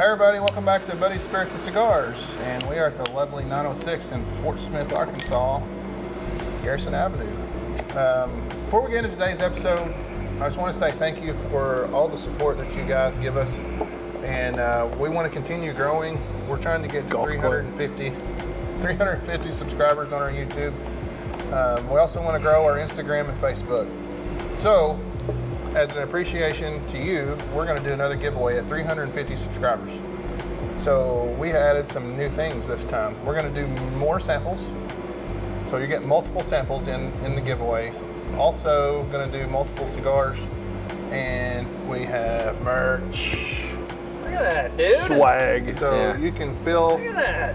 everybody, welcome back to Buddy Spirits and Cigars, and we are at the lovely 906 in Fort Smith, Arkansas, Garrison Avenue. Before we get into today's episode, I just want to say thank you for all the support that you guys give us, and we want to continue growing. We're trying to get to 350 subscribers on our YouTube. We also want to grow our Instagram and Facebook. So, as an appreciation to you, we're going to do another giveaway at 350 subscribers. So we added some new things this time. We're going to do more samples. So you get multiple samples in the giveaway. Also going to do multiple cigars. And we have merch. Look at that, dude. Swag. So you can fill Look at that.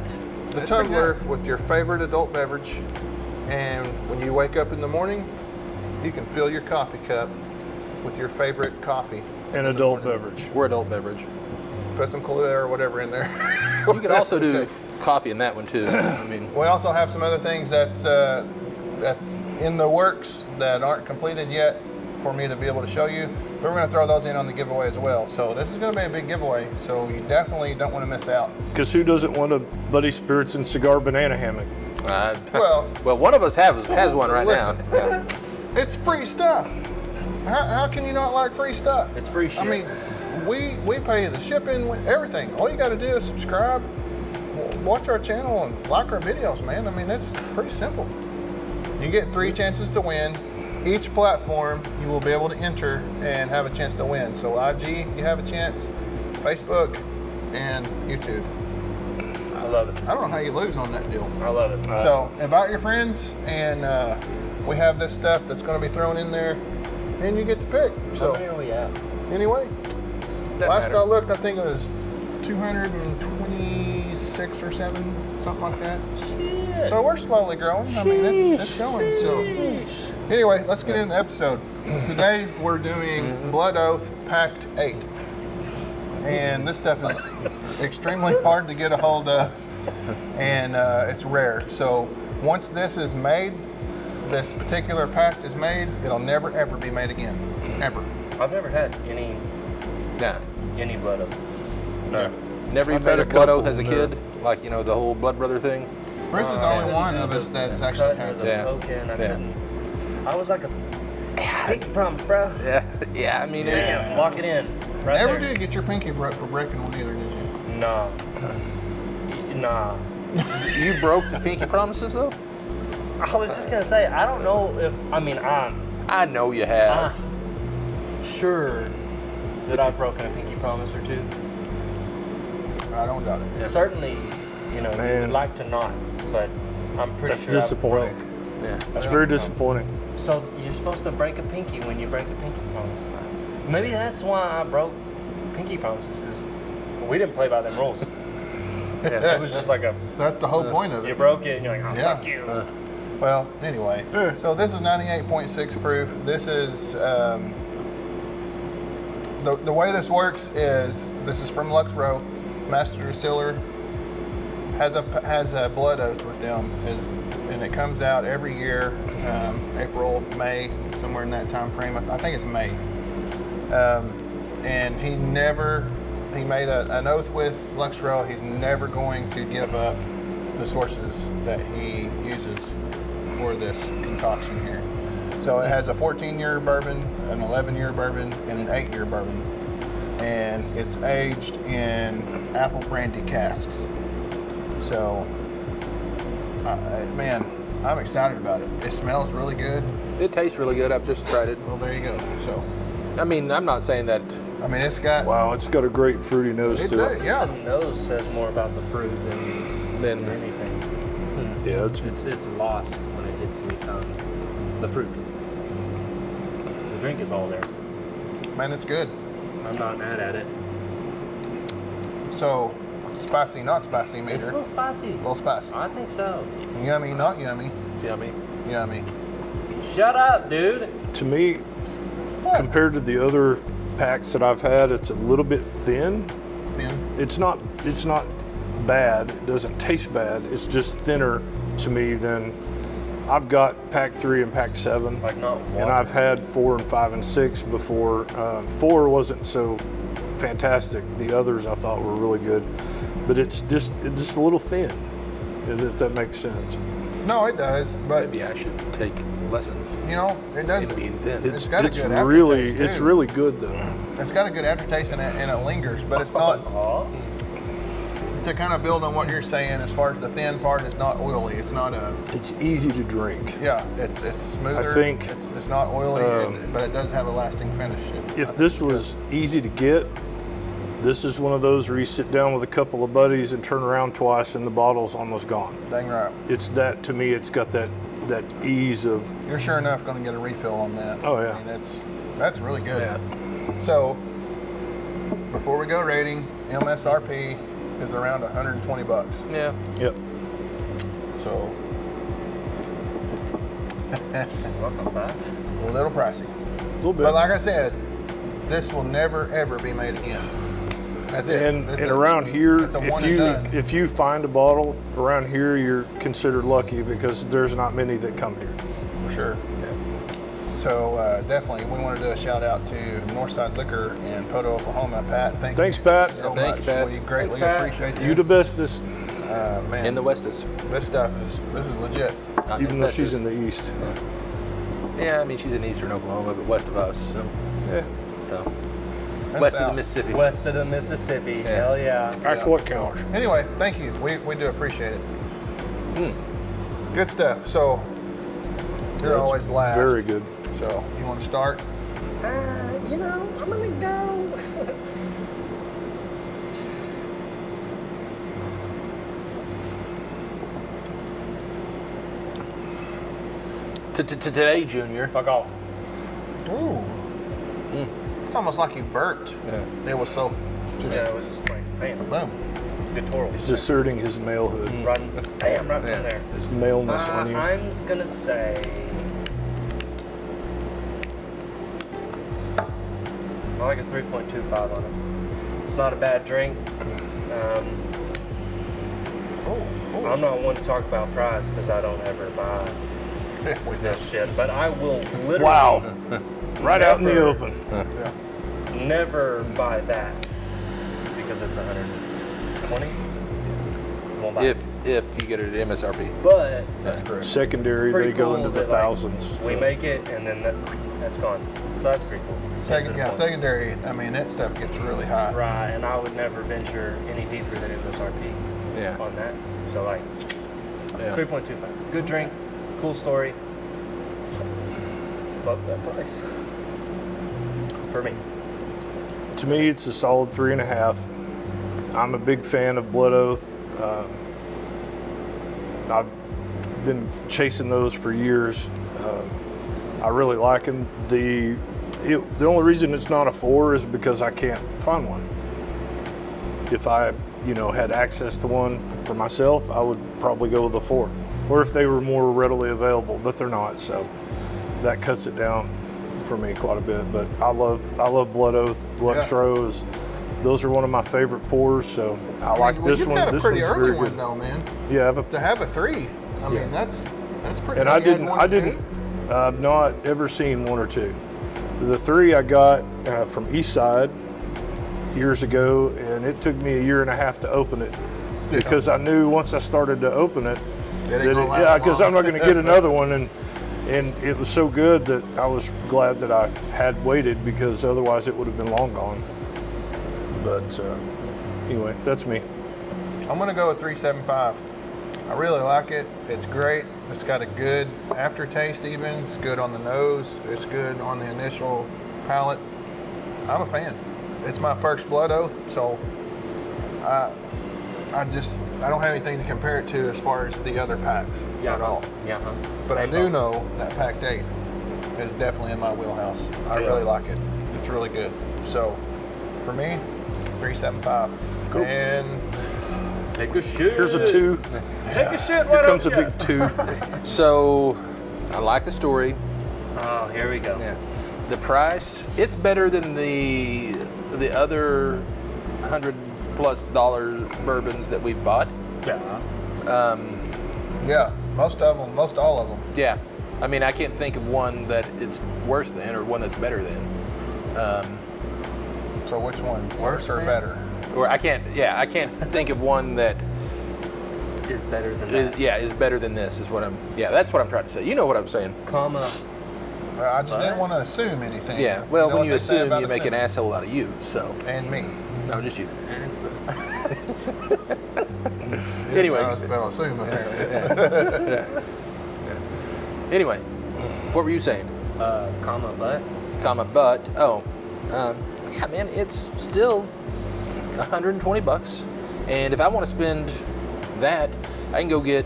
the tumbler with your favorite adult beverage. And when you wake up in the morning, you can fill your coffee cup with your favorite coffee. An adult beverage. We're adult beverage. Put some Kahlua or whatever in there. You could also do coffee in that one too. I mean, we also have some other things that's in the works that aren't completed yet for me to be able to show you. But we're going to throw those in on the giveaway as well. So this is going to be a big giveaway. So you definitely don't want to miss out. Because who doesn't want a Buddy Spirits and Cigar banana hammock? Well, one of us has one right listen, now. Yeah. It's free stuff. How can you not like free stuff? It's free shit. I mean, we pay the shipping, everything. All you got to do is subscribe, watch our channel, and like our videos, man. I mean, it's pretty simple. You get 3 chances to win. Each platform, you will be able to enter and have a chance to win. So IG, you have a chance, Facebook, and YouTube. I love it. I don't know how you lose on that deal. I love it. So invite your friends, and we have this stuff that's going to be thrown in there, and you get to pick. So How many are we at? anyway, Doesn't last matter. I looked, I think it was 226 or 7, something like that. Shit. So we're slowly growing. I mean, it's going. So anyway, let's get into the episode. Today we're doing Blood Oath Pact 8. And this stuff is extremely hard to get a hold of, and it's rare. So once this is made, this particular pact is made, it'll never ever be made again, ever. I've never had any blood of. No. Never even I've had made a a blood couple, oath as a kid, like the whole blood brother thing. Bruce is the only one of us that's actually had Cut, that. poking, I Yeah. couldn't. I was like a pinky promise, bro. Yeah. I mean, Yeah, lock it in. Right Never there. did get your pinky broke for breaking one either, did you? Nah. Nah. you broke the pinky promises though. I was just gonna say, I don't know if, I'm I know you have. sure that I've broken a pinky promise or two. I don't doubt it. Certainly, you Man. would like to not, but I'm pretty That's sure I've disappointing. broke. Yeah. That's very disappointing. So you're supposed to break a pinky when you break a pinky promise. Maybe that's why I broke pinky promises, because we didn't play by them rules. It was just like That's the whole point of it. you broke it and you're like, oh, Yeah. fuck you. Well, anyway, so this is 98.6 proof. This is, the way this works is, this is from Lux Row. Master Distiller has a blood oath with them, and it comes out every year, April, May, somewhere in that time frame. I think it's May. And he made an oath with Lux Row. He's never going to give up the sources that he uses for this concoction here. So it has a 14-year bourbon, an 11-year bourbon, and an 8-year bourbon. And it's aged in apple brandy casks. So, man, I'm excited about it. It smells really good. It tastes really good. I've just tried it. Well, there you go. So, I mean, I'm not saying that. I mean, it's got... Wow, it's got a great fruity nose It to does, it. yeah. The nose says more about the fruit than anything. Yeah, It's lost when it hits the tongue. The fruit. The drink is all there. Man, it's good. I'm not mad at it. So, spicy, not spicy It's a meter. little spicy. A little spicy. I think so. Yummy, not yummy. It's yummy. Yummy. Shut up, dude. to me, compared to the other packs that I've had, it's a little bit thin. Thin. It's not bad. It doesn't taste bad. It's just thinner to me than I've got Pack 3 and Pack 7. Like not water. And I've had 4 and 5 and 6 before. 4 wasn't so fantastic. The others I thought were really good, but it's just a little thin, if that makes sense. No, it does, but Maybe I should take lessons you know, it does. in being thin. It's got a good really aftertaste, too. it's really good though. It's got a good aftertaste and it lingers, but it's not. To kind of build on what you're saying, as far as the thin part, it's not oily. It's not a. It's easy to drink. Yeah, it's smoother. I think, it's not oily, but it does have a lasting finish. If this was easy to get, this is one of those where you sit down with a couple of buddies and turn around twice and the bottle's almost gone. Dang right. It's that, to me, it's got that ease of. You're sure enough going to get a refill on that. Oh, yeah. I mean, that's really good. Yeah. So, before we go rating, MSRP is around 120 bucks. Yeah. Yep. So, Welcome back. a little pricey. A little bit. But like I said, this will never ever be made again. That's it. And It's around here, it's a one and done. if you find a bottle around here, you're considered lucky because there's not many that come here. For sure. So definitely, we want to do a shout out to Northside Liquor in Poto, Oklahoma. Pat, Thanks, Pat. so Thank much. you, Pat. We greatly Pat. appreciate this. You the bestest, Man, In the Westus. this stuff is legit. Not even though she's in the. the east. Yeah, I mean she's in eastern Oklahoma, but west of us. Yeah. So That's west of out. the Mississippi. West of the Mississippi. Hell yeah. Act what counts. Anyway, thank you. We do appreciate it. Good stuff. So you're That's always last. Very good. So you want to start? You know, I'm gonna go. Today, Junior. Fuck off. Ooh. It's almost like you burped. Yeah. It was so just Yeah, it was just like, bam. boom. It's a good twirl. He's asserting his malehood, Run, bam, right Yeah. from there. his maleness on you. I'm just gonna say. I like a 3.25 on it. It's not a bad drink. I'm not one to talk about price because I don't ever buy With this shit, but I will literally Wow. Right out in the Never. open. never buy that because it's 120. Won't buy it. If you get it at MSRP. But That's correct. Secondary, pretty they go cool into the that, like, thousands. we make it and then that's gone. So that's pretty cool. Secondary. I mean, that stuff gets really high. Right, and I would never venture any deeper than MSRP Yeah. on that. So like Yeah. 3.25. Good drink, cool story. Fuck that price. For me. To me, it's a solid 3.5. I'm a big fan of Blood Oath. I've been chasing those for years. I really like them. The only reason it's not a 4 is because I can't find one. If I, had access to one for myself, I would probably go with a 4. Or if they were more readily available, but they're not. So that cuts it down for me quite a bit. But I love Blood Oath, Luxrose. Those are one of my favorite pours. So I like well, this you've one. got a This pretty one's early very one good. though, man. Yeah, To have a 3, I mean that's pretty. and good. You had I one or didn't. two? I've not ever seen 1 or 2. The 3 I got from Eastside years ago, and it took me a year and a half to open it because I knew once I started to open it, because I'm not going to get another one, and it was so good that I was glad that I had waited because otherwise it would have been long gone. But anyway, that's me. I'm gonna go with 3.75. I really like it. It's great. It's got a good aftertaste even. It's good on the nose. It's good on the initial palate. I'm a fan. It's my first Blood Oath, so I don't have anything to compare it to as far as the other packs at all. Yeah. But I Same do boat. know that Pact 8 is definitely in my wheelhouse. I Yeah. really like it. It's really good. So for me, 3.75. Cool. And Take a shit. Here's a 2. Take a shit Here right comes a up, big 2. So I like the story. Oh, here we go. Yeah. The price, it's better than the other $100+ bourbons that we've bought. Yeah. yeah, most all of them. Yeah. I mean, I can't think of one that it's worse than or one that's better than. So which one? Worse or better? Or I can't think of one that Is better than that. is better than this. That's what I'm trying to say. You know what I'm saying? Comma. Well, I just didn't want to assume anything. Yeah. Well, know when what you they say assume, about you make an assuming. asshole out of you. So And me. no, just you. And it's the Anyway. I was about to assume apparently. Anyway, what were you saying? comma, but. But yeah, man, it's still $120. And if I want to spend that, I can go get.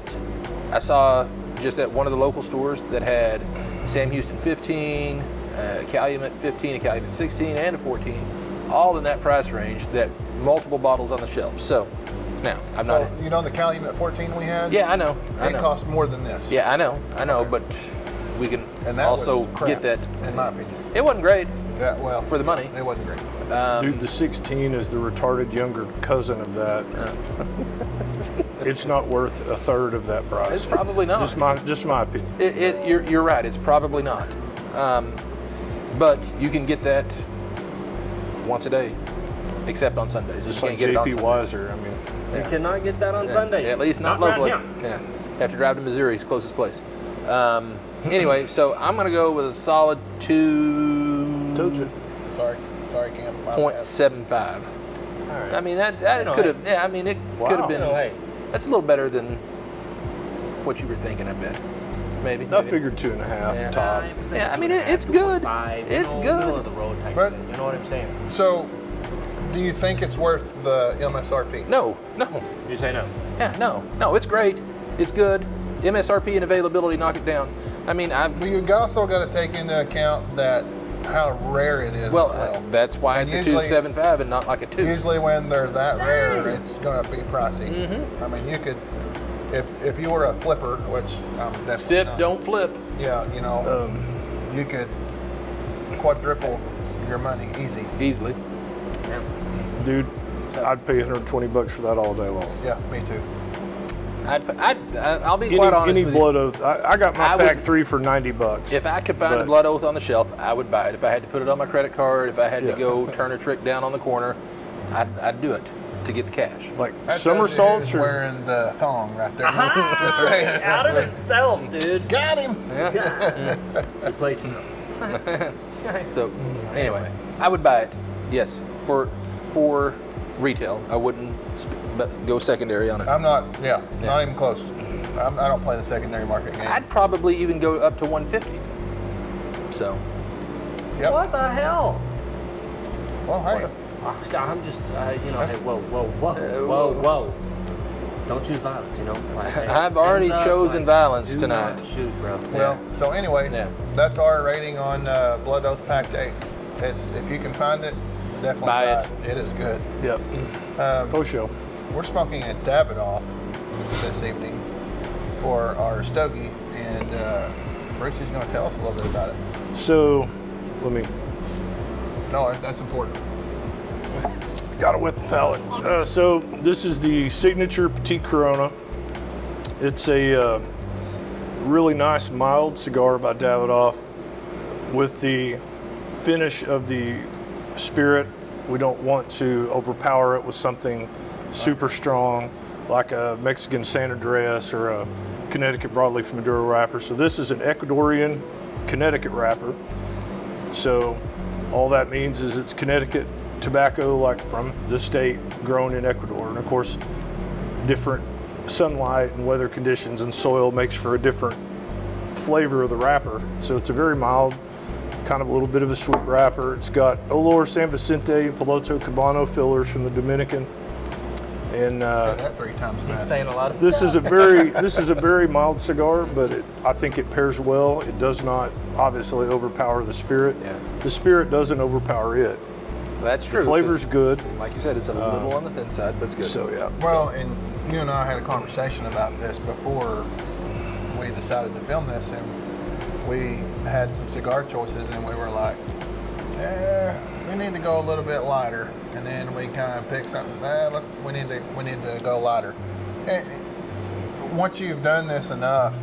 I saw just at one of the local stores that had Sam Houston 15, Calumet 15, a Calumet 16, and a 14, all in that price range. That multiple bottles on the shelf. So now I'm So, not. you know the Calumet 14 we had? Yeah, I know. It costs more than this. Yeah, I know, but we can And that also was crap, get that. in my opinion. It wasn't great Yeah, well, for the money. it wasn't great. Dude, the 16 is the retarded younger cousin of that. It's not worth a third of that price. It's probably not. Just my opinion. You're right. It's probably not. But you can get that once a day, except on Sundays. Just You like can't get it on JP Sundays. Wiser. I mean, You Yeah. cannot get that on Sundays. At least not around locally. here. Yeah, have to drive to Missouri's closest place. Anyway, so I'm gonna go with a solid told you. Sorry, Cam. My bad. 2.75. All right. I mean that know, could have. Yeah, I mean it Wow. could have been. No, hey. That's a little better than what you were thinking. I bet. Maybe. I figured 2.5 Yeah. top. Yeah, I mean, it's good. It's good. Middle of the road type But- thing. You know what I'm saying? So, do you think it's worth the MSRP? No. You say no. Yeah, no. It's great. It's good. MSRP and availability knock it down. I mean, I've. But you also got to take into account that how rare it is. Well, as well. that's why And it's a usually- 2.75 and not like a 2. Usually, when they're that rare, it's going to be pricey. Mm-hmm. I mean, you could, if you were a flipper, which I'm definitely Sip, not. don't flip. Yeah, you know, you could quadruple your money easy. Easily. Yeah. Dude, I'd pay $120 for that all day long. Yeah, me too. I'll be quite honest Any with blood oath. I got my I pack would- 3 for $90. you. If I could find a But- blood oath on the shelf, I would buy it. If I had to put it on my credit card, if I had Yeah. to go turn a trick down on the corner, I'd do it to get the cash. Like That somersaults tells you or who's wearing the thong right there. Aha! Just saying. Out of itself, dude. Got him. Yeah. You played yourself. So anyway, I would buy it. Yes, for retail. I wouldn't go secondary on it. I'm not. Yeah, not even close. I don't play the secondary market game. I'd probably even go up to 150. So Yep. What the hell? Well, hey. I'm just, hey, whoa. Don't choose violence, you know? Like, hey, I've already hands up, chosen violence do tonight. not shoot, bro. Well, so anyway, Yeah. that's our rating on Blood Oath Pact 8. It's if you can find it, definitely Buy buy it. it. It is good. Yep. Faux show. We're smoking at Davidoff this evening for our stogie, and Brucey's going to tell us a little bit about it. So, let me. No, that's important. Got it with the palate. So this is the signature Petit Corona. It's a really nice mild cigar by Davidoff with the finish of the spirit. We don't want to overpower it with something super strong like a Mexican San Andreas or a Connecticut broadleaf Maduro wrapper. So this is an Ecuadorian Connecticut wrapper. So all that means is it's Connecticut tobacco, like from the state, grown in Ecuador. And of course, different sunlight and weather conditions and soil makes for a different flavor of the wrapper. So it's a very mild, kind of a little bit of a sweet wrapper. It's got Olor, San Vicente, and Piloto Cabano fillers from the Dominican. And Say that 3 times fast. Saying a lot of this is a very mild cigar, but I think it pairs well. It does not obviously overpower the spirit. Yeah. The spirit doesn't overpower it. that's true. The flavor's good. 'cause, like you said, it's a little on the thin side, but it's good. So yeah. Well, and you and I had a conversation about this before we decided to film this, and we had some cigar choices, and we were like, we need to go a little bit lighter, and then we kind of picked something. Look, we need to go lighter. And once you've done this enough,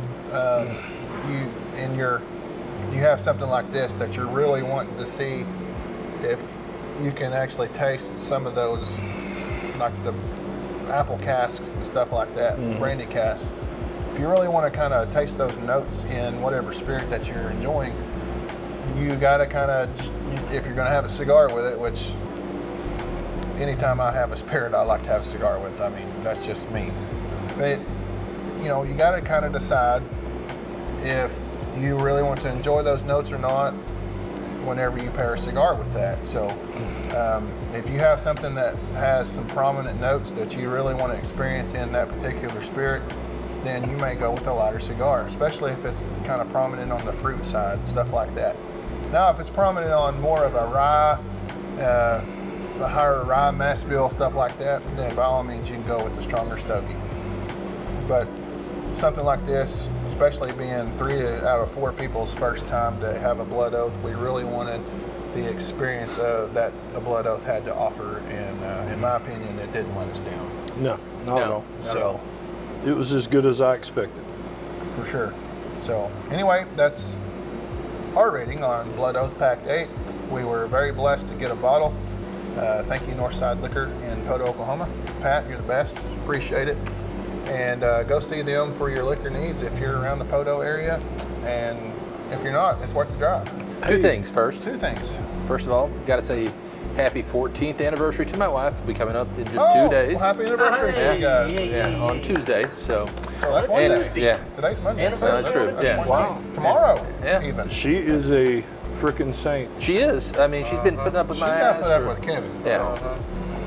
you have something like this that you're really wanting to see if you can actually taste some of those, like the apple casks and stuff like that, brandy casks. If you really want to kind of taste those notes in whatever spirit that you're enjoying, you got to kind of, if you're going to have a cigar with it, which anytime I have a spirit, I like to have a cigar with. I mean, that's just me. But, you know, you got to kind of decide if you really want to enjoy those notes or not whenever you pair a cigar with that. So if you have something that has some prominent notes that you really want to experience in that particular spirit, then you may go with a lighter cigar, especially if it's kind of prominent on the fruit side, stuff like that. Now, if it's prominent on more of a rye, a higher rye mass bill, stuff like that, then by all means you can go with the stronger stogie. But something like this, especially being 3 out of 4 people's first time to have a blood oath, we really wanted the experience that a blood oath had to offer, and in my opinion, it didn't let us down. No, not at all. So It was as good as I expected. for sure. So anyway, that's our rating on Blood Oath Pact 8. We were very blessed to get a bottle. Thank you, Northside Liquor in Poto, Oklahoma. Pat, you're the best. Appreciate it. And go see them for your liquor needs if you're around the Poto area. And if you're not, it's worth the drive. Two things first. 2 things. First of all, got to say happy 14th anniversary to my wife. It'll be coming up in just 2 days. Well, happy anniversary to you guys. Yeah, on Tuesday. So So that's one day. yeah, Today's Monday. Anniversary. that's true. That's Yeah. one Wow. day. Tomorrow, Yeah. even. She is a freaking saint. she is. I mean, she's been putting up with She's my got to ass. put up for- with Kevin. Yeah,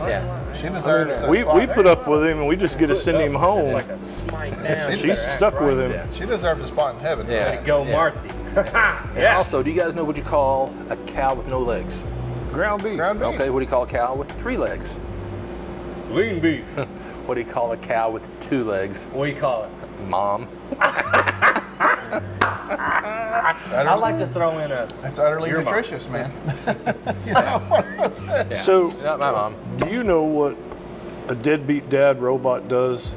yeah. She deserves a We spot. put up with him and we just get to send him It's home. like a smite down. She's She's stuck with him. Yeah. She deserves a spot in heaven. Yeah. Way to go, Yeah. Marcy. And also, do you guys know what you call a cow with no legs? Ground beef. Ground beef. Okay, what do you call a cow with 3 legs? Lean beef. What do you call a cow with 2 legs? What do you call it? Mom. I like to throw in a. It's utterly Your mom. nutritious, man. You know what I'm saying? Yeah. So- not my mom. Do you know what a deadbeat dad robot does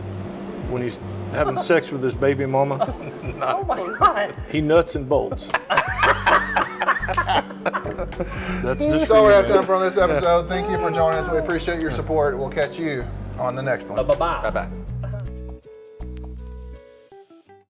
when he's having sex with his baby mama? Oh my God. He nuts and bolts. That's just So for we're you, out of man. time for this episode. Thank you for joining us. We appreciate your support. We'll catch you on the next one. Bye bye. Bye bye.